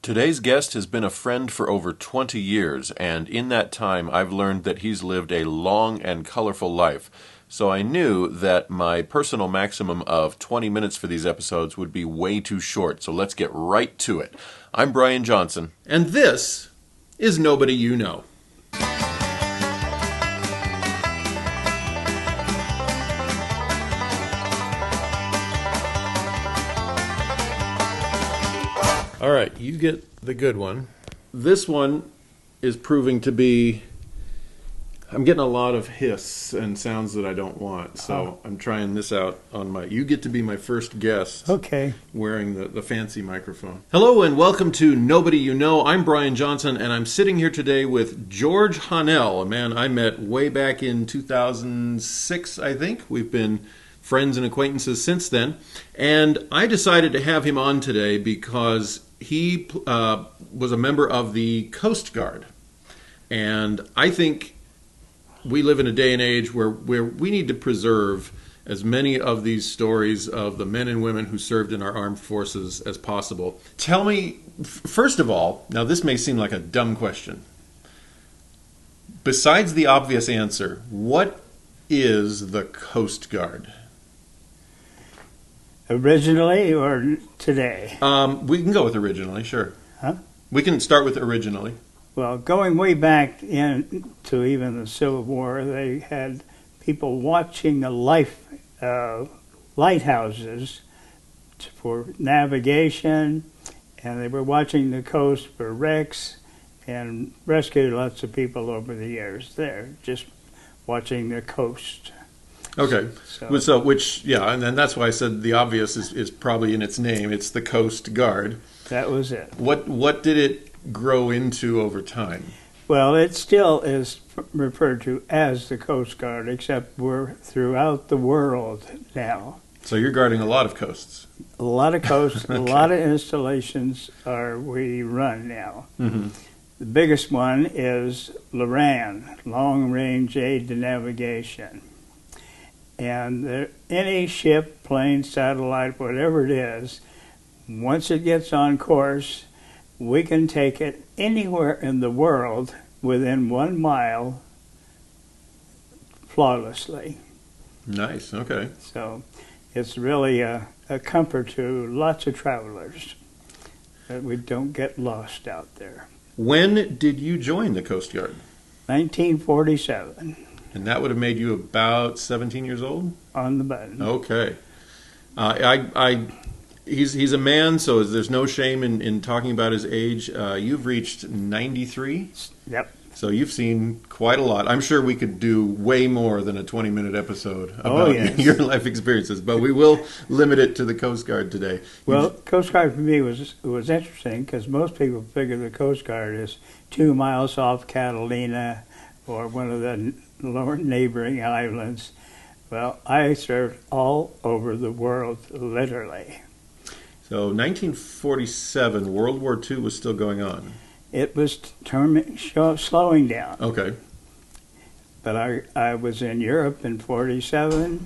Today's guest has been a friend for over 20 years, and in that time I've learned that he's lived a long and colorful life. So I knew that my personal maximum of 20 minutes for these episodes would be way too short, so let's get right to it. I'm Brian Johnson, and this is Nobody You Know. All right, you get the good one. This one is proving to be... I'm getting a lot of hiss and sounds that I don't want, so I'm trying this out on my... You get to be my first guest. Okay. Wearing the fancy microphone. Hello and welcome to Nobody You Know. I'm Brian Johnson, and I'm sitting here today with George Honnell, a man I met way back in 2006, I think. We've been friends and acquaintances since then, and I decided to have him on today because he was a member of the Coast Guard, and I think we live in a day and age where we need to preserve as many of these stories of the men and women who served in our armed forces as possible. Tell me, first of all, now this may seem like a dumb question. Besides the obvious answer, what is the Coast Guard? Originally or today? We can go with originally, sure. Huh? We can start with originally. Well, going way back into even the Civil War, they had people watching the lighthouses for navigation, and they were watching the coast for wrecks and rescued lots of people over the years there, just watching the coast. Okay, so which, yeah, and then that's why I said the obvious is probably in its name. It's the Coast Guard. That was it. What did it grow into over time? Well, it still is referred to as the Coast Guard, except we're throughout the world now. So you're guarding a lot of coasts. A lot of coasts, Okay. A lot of installations we run now. Mm-hmm. The biggest one is LORAN, Long Range Aid to Navigation. And any ship, plane, satellite, whatever it is, once it gets on course, we can take it anywhere in the world within 1 mile flawlessly. Nice, okay. So it's really a comfort to lots of travelers that we don't get lost out there. When did you join the Coast Guard? 1947. And that would have made you about 17 years old? On the button. Okay. He's a man, so there's no shame in talking about his age. You've reached 93? Yep. So you've seen quite a lot. I'm sure we could do way more than a 20-minute episode about your life experiences, but we will limit it to the Coast Guard today. Well, Coast Guard for me was interesting because most people figure the Coast Guard is 2 miles off Catalina or one of the neighboring islands. Well, I served all over the world, literally. So 1947, World War II was still going on. It was slowing down. Okay. But I was in Europe in 47,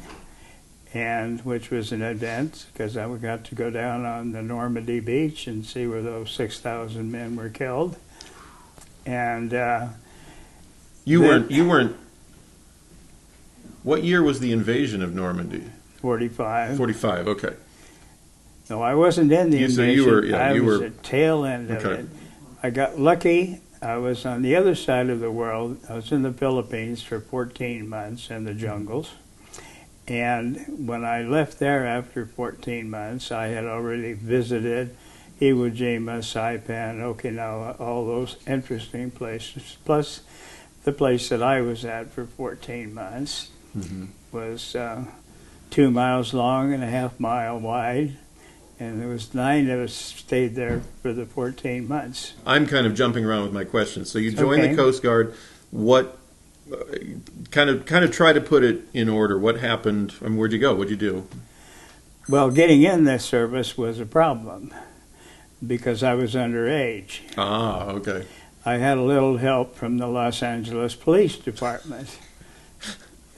and which was an event because I got to go down on the Normandy beach and see where those 6,000 men were killed. And you weren't. What year was the invasion of Normandy? 45. 45. Okay. No, I wasn't in the invasion. I was at the tail end of it. I got lucky. I was on the other side of the world. I was in the Philippines for 14 months in the jungles. And when I left there after 14 months, I had already visited Iwo Jima, Saipan, Okinawa, all those interesting places. Plus, the place that I was at for 14 months was 2 miles long and a half mile wide. And there was 9 of us stayed there for the 14 months. I'm kind of jumping around with my questions. So you joined the Coast Guard. What kind of try to put it in order? What happened? And where'd you go? What'd you do? Well, getting in this service was a problem because I was underage. Ah, okay. I had a little help from the Los Angeles Police Department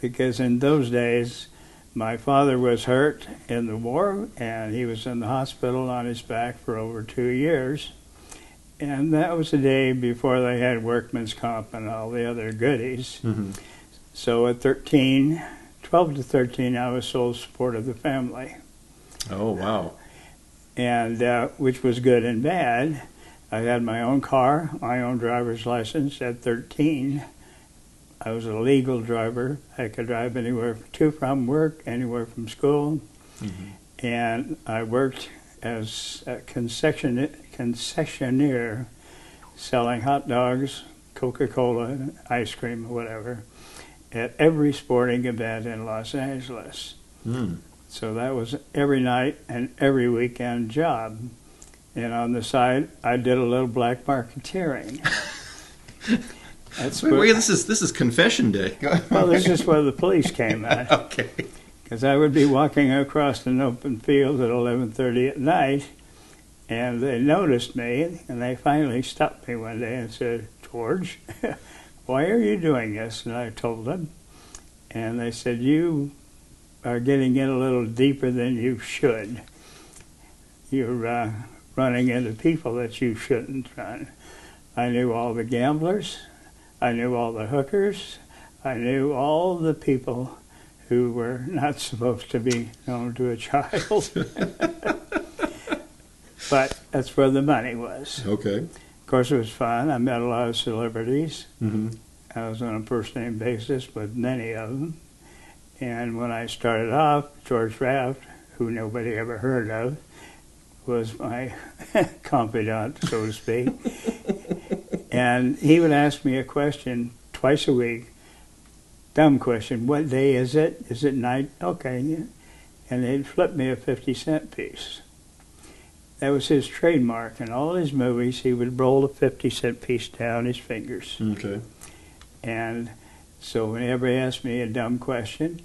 because in those days my father was hurt in the war and he was in the hospital on his back for over 2 years. And that was the day before they had workman's comp and all the other goodies. Mm-hmm. So at 12 to 13, I was sole support of the family. Oh, wow. And which was good and bad. I had my own car, my own driver's license at 13. I was a legal driver. I could drive anywhere to from work, anywhere from school. Mm-hmm. And I worked as a concessionaire selling hot dogs, Coca-Cola, ice cream, whatever, at every sporting event in Los Angeles. Mm. So that was every night and every weekend job. And on the side, I did a little black marketeering. Wait, this is confession day. Well, this is where the police came at. Okay. Because I would be walking across an open field at 11:30 at night, and they noticed me, and they finally stopped me one day and said, "George, why are you doing this?" And I told them, and they said, "You are getting in a little deeper than you should. You're running into people that you shouldn't run." I knew all the gamblers, I knew all the hookers, I knew all the people who were not supposed to be known to a child. But that's where the money was. Okay. Of course, it was fun. I met a lot of celebrities. Mm-hmm. I was on a first-name basis with many of them. And when I started off, George Raft, who nobody ever heard of, was my confidant, so to speak. And he would ask me a question twice a week. Dumb question. What day is it? Is it night? Okay. Yeah. And they'd flip me a 50-cent piece. That was his trademark. In all his movies, he would roll a 50-cent piece down his fingers. Okay. And so whenever he asked me a dumb question,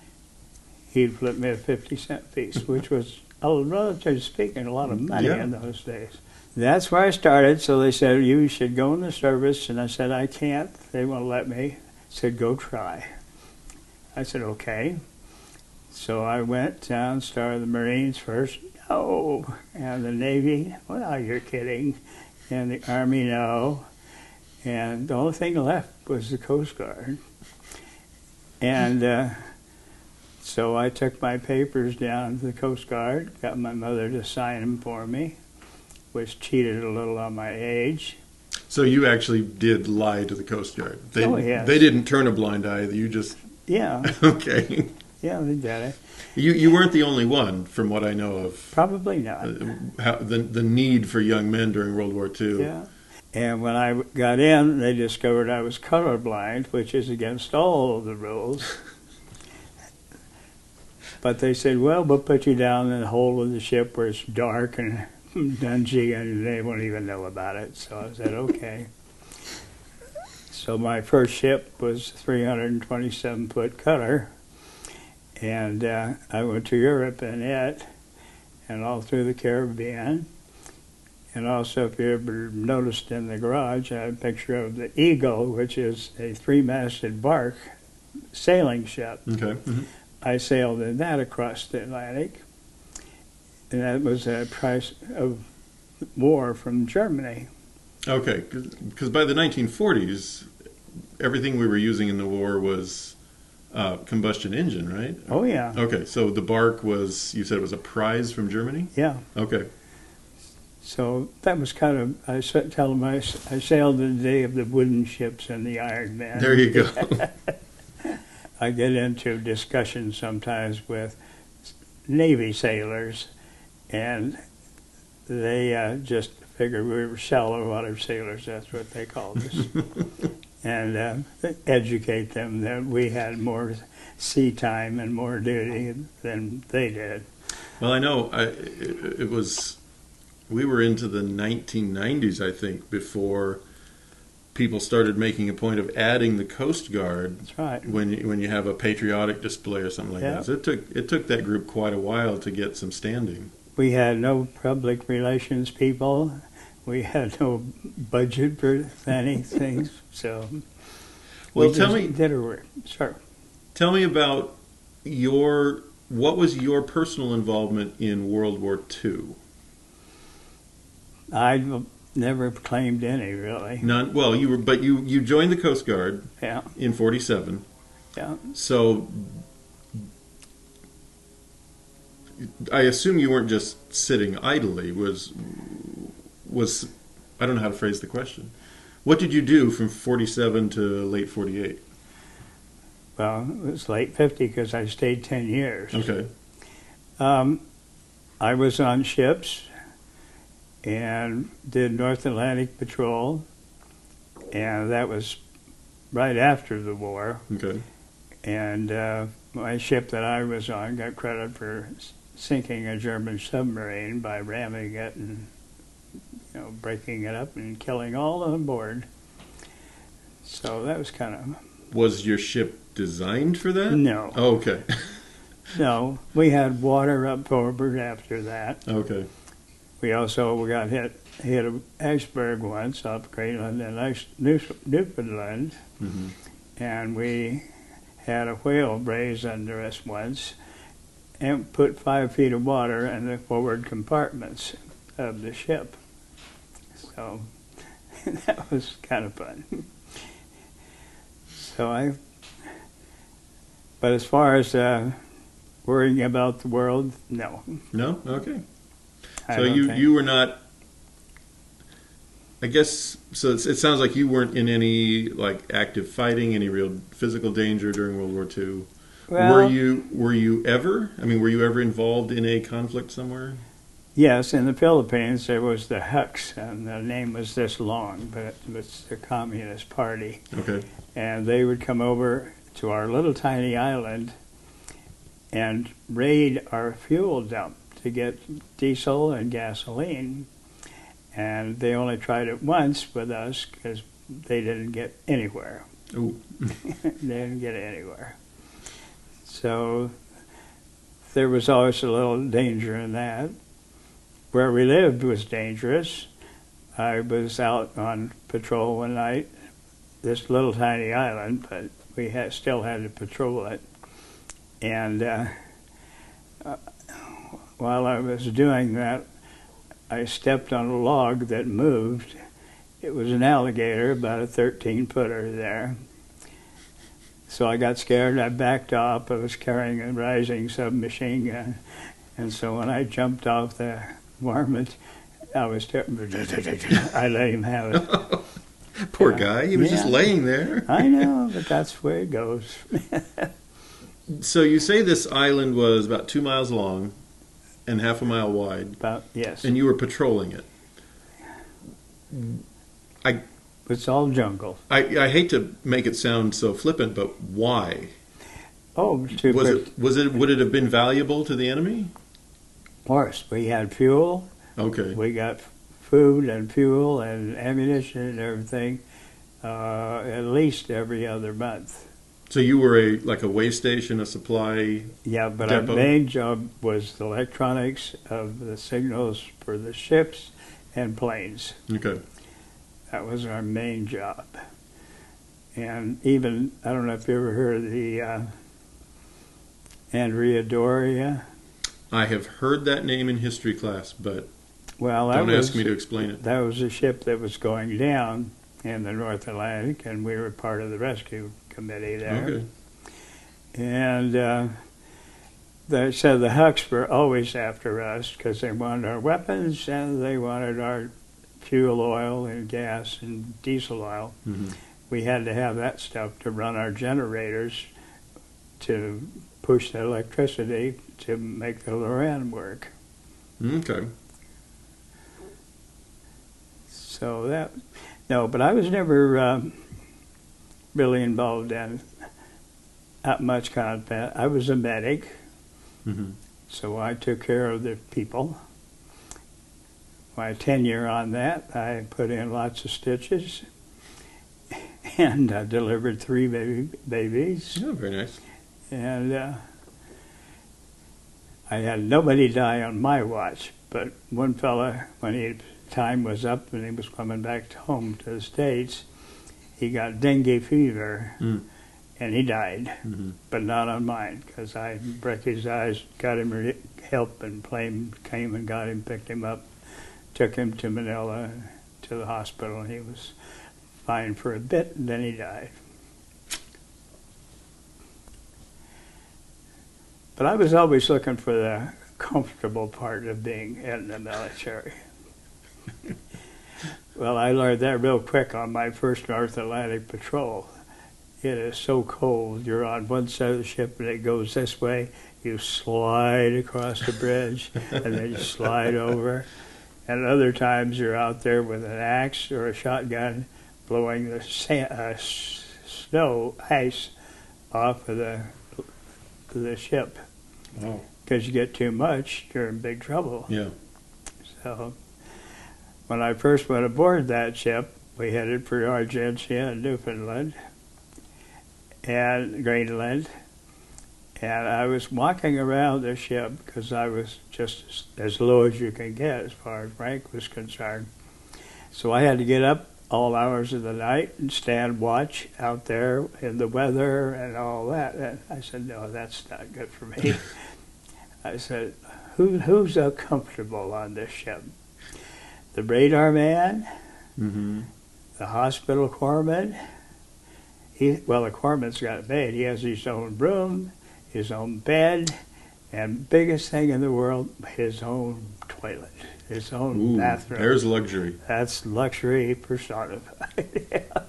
he'd flip me a 50-cent piece, which was, relatively speaking, a lot of money in those days. That's where I started. So they said, "You should go in the service." And I said, "I can't. They won't let me." Said, "Go try." I said, "Okay." So I went down, started the Marines first. No. And the Navy, well, you're kidding. And the Army, no. And the only thing left was the Coast Guard. And so I took my papers down to the Coast Guard, got my mother to sign them for me, which cheated a little on my age. So you actually did lie to the Coast Guard. Yes. They didn't turn a blind eye. You just... Yeah. Okay. Yeah, they did it. You weren't the only one, from what I know of. Probably not. The need for young men during World War II. Yeah. And when I got in, they discovered I was colorblind, which is against all of the rules. But they said, "Well, we'll put you down in the hold of the ship where it's dark and dungy, and they won't even know about it." So I said, "Okay." So my first ship was a 327-foot cutter, and I went to Europe in it, and all through the Caribbean. And also, if you ever noticed in the garage, I have a picture of the Eagle, which is a 3-masted bark sailing ship. Okay. Mm-hmm. I sailed in that across the Atlantic, and that was a price of war from Germany. Okay, because by the 1940s, everything we were using in the war was combustion engine, right? Oh, yeah. Okay, so the bark was, you said it was a prize from Germany? Yeah. Okay. So that was kind of, I tell them I sailed the day of the wooden ships and the Iron Man. There you go. I get into discussions sometimes with Navy sailors, and they just figured we were shallow water sailors. That's what they called us. And educate them that we had more sea time and more duty than they did. Well, I know we were into the 1990s, I think, before people started making a point of adding the Coast Guard. That's right. When you have a patriotic display or something like that. So it took that group quite a while to get some standing. We had no public relations people. We had no budget for anything. So, well, tell me. Did our work. Sure. Tell me about what was your personal involvement in World War II? I Never claimed any, really. None. Well, you joined the Coast Guard. Yeah. In 47. Yeah. So I assume you weren't just sitting idly. Was I don't know how to phrase the question. What did you do from 47 to late 48? Well, it was late 50 because I stayed 10 years. Okay. I was on ships and did North Atlantic patrol, and that was right after the war. Okay. And my ship that I was on got credit for sinking a German submarine by ramming it and breaking it up and killing all on board. So that was kind of... Was your ship designed for that? No. Oh, okay. No, we had water up forward after that. Okay. We got hit an iceberg once off Greenland and Newfoundland, mm-hmm. and we had a whale braze under us once and put 5 feet of water in the forward compartments of the ship. So that was kind of fun. But as far as worrying about the world, no. No? Okay. So you were not, I guess, so it sounds like you weren't in any active fighting, any real physical danger during World War II. Well, were you ever? I mean, were you ever involved in a conflict somewhere? Yes, in the Philippines there was the Hucks, and the name was this long, but it was the Communist Party. Okay. And they would come over to our little tiny island and raid our fuel dump to get diesel and gasoline, and they only tried it once with us because they didn't get anywhere. Ooh. They didn't get anywhere. So there was always a little danger in that. Where we lived was dangerous. I was out on patrol one night, this little tiny island, but we still had to patrol it. And while I was doing that, I stepped on a log that moved. It was an alligator, about a 13-footer there. So I got scared, I backed off. I was carrying a rising submachine gun. And so when I jumped off the varmint, I was I let him have it. Poor guy, he was just laying there. I know, but that's where it goes. So you say this island was about 2 miles long and half a mile wide. Yes. And you were patrolling it. It's all jungle. I hate to make it sound so flippant, but why? Oh, would it have been valuable to the enemy? Of course, we had fuel. Okay. We got food and fuel and ammunition and everything at least every other month. So you were a way station, a supply Yeah, but depot? Our main job was the electronics of the signals for the ships and planes. Okay. That was our main job. And even, I don't know if you ever heard of the Andrea Doria. I have heard that name in history class, but don't ask me to explain it. That was a ship that was going down in the North Atlantic, and we were part of the rescue committee there. Okay. And they said the Hucks were always after us because they wanted our weapons and they wanted our fuel oil and gas and diesel oil. Mm-hmm. We had to have that stuff to run our generators to push the electricity to make the Loran work. Okay. So but I was never really involved in that much combat. I was a medic, mm-hmm. so I took care of the people. My tenure on that, I put in lots of stitches, and I delivered 3 babies. Oh, very nice. And I had nobody die on my watch, but one fella, when his time was up and he was coming back home to the States, he got dengue fever, and he died, mm-hmm. but not on mine, because I broke his eyes, got him help, and plane came and got him, picked him up, took him to Manila, to the hospital, and he was fine for a bit, and then he died. But I was always looking for the comfortable part of being in the military. Well, I learned that real quick on my first North Atlantic patrol. It is so cold. You're on one side of the ship and it goes this way. You slide across the bridge and then you slide over. And other times you're out there with an axe or a shotgun blowing the snow, ice off of the ship. Oh. Because you get too much, you're in big trouble. Yeah. So when I first went aboard that ship, we headed for Argentina and Newfoundland and Greenland, and I was walking around the ship because I was just as low as you can get as far as rank was concerned. So I had to get up all hours of the night and stand watch out there in the weather and all that. And I said, no, that's not good for me. I said, who's comfortable on this ship? The radar man, mm-hmm. the hospital corpsman. The corpsman's got it made. He has his own room, his own bed, and biggest thing in the world, his own toilet, his own bathroom. There's luxury. That's luxury personified. Yeah.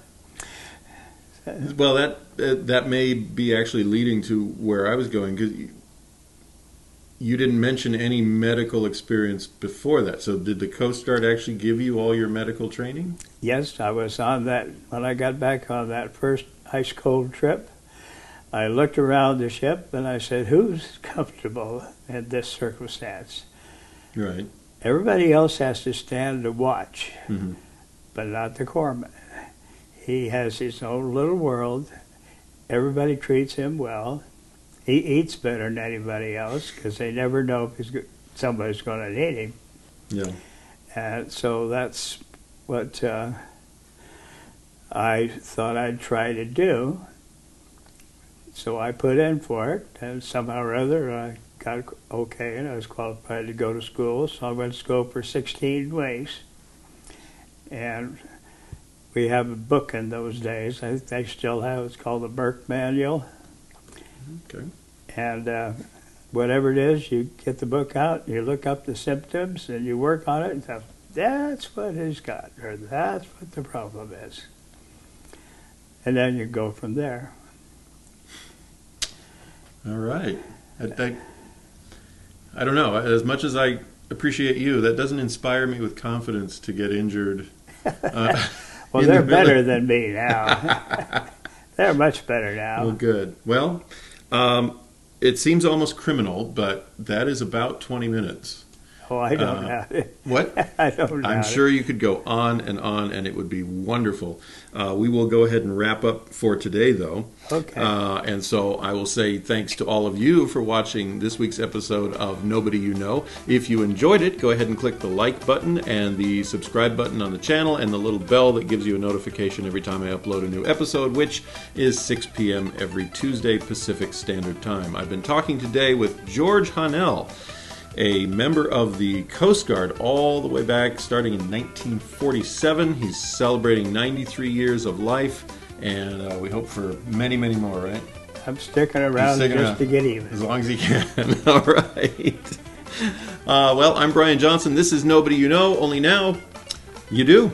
Well, that may be actually leading to where I was going, because you didn't mention any medical experience before that. So did the Coast Guard actually give you all your medical training? Yes, I was on that. When I got back on that first ice-cold trip, I looked around the ship and I said, who's comfortable in this circumstance? Right. Everybody else has to stand to watch, mm-hmm. but not the corpsman. He has his own little world. Everybody treats him well. He eats better than anybody else because they never know if somebody's going to need him. Yeah. And so that's what I thought I'd try to do. So I put in for it, and somehow or other I got okay, and I was qualified to go to school. So I went to school for 16 weeks. And we have a book in those days. I think they still have. It's called the Burke Manual. Okay. And whatever it is, you get the book out, you look up the symptoms, and you work on it, and say, that's what he's got, or that's what the problem is. And then you go from there. All right. I don't know. As much as I appreciate you, that doesn't inspire me with confidence to get injured. Well, they're better than me now. They're much better now. Well, good. Well, it seems almost criminal, but that is about 20 minutes. Oh, I don't doubt it. What? I don't doubt I'm sure you could go on, and it would be wonderful. We will go ahead and wrap up for today, though. Okay. And so I will say thanks to all of you for watching this week's episode of Nobody You Know. If you enjoyed it, go ahead and click the like button and the subscribe button on the channel and the little bell that gives you a notification every time I upload a new episode, which is 6 p.m. every Tuesday Pacific Standard Time. I've been talking today with George Hanel, a member of the Coast Guard all the way back starting in 1947. He's celebrating 93 years of life, and we hope for many, many more, right? I'm sticking around to get even. As long as he can. All right. Well, I'm Brian Johnson. This is Nobody You Know, only now you do.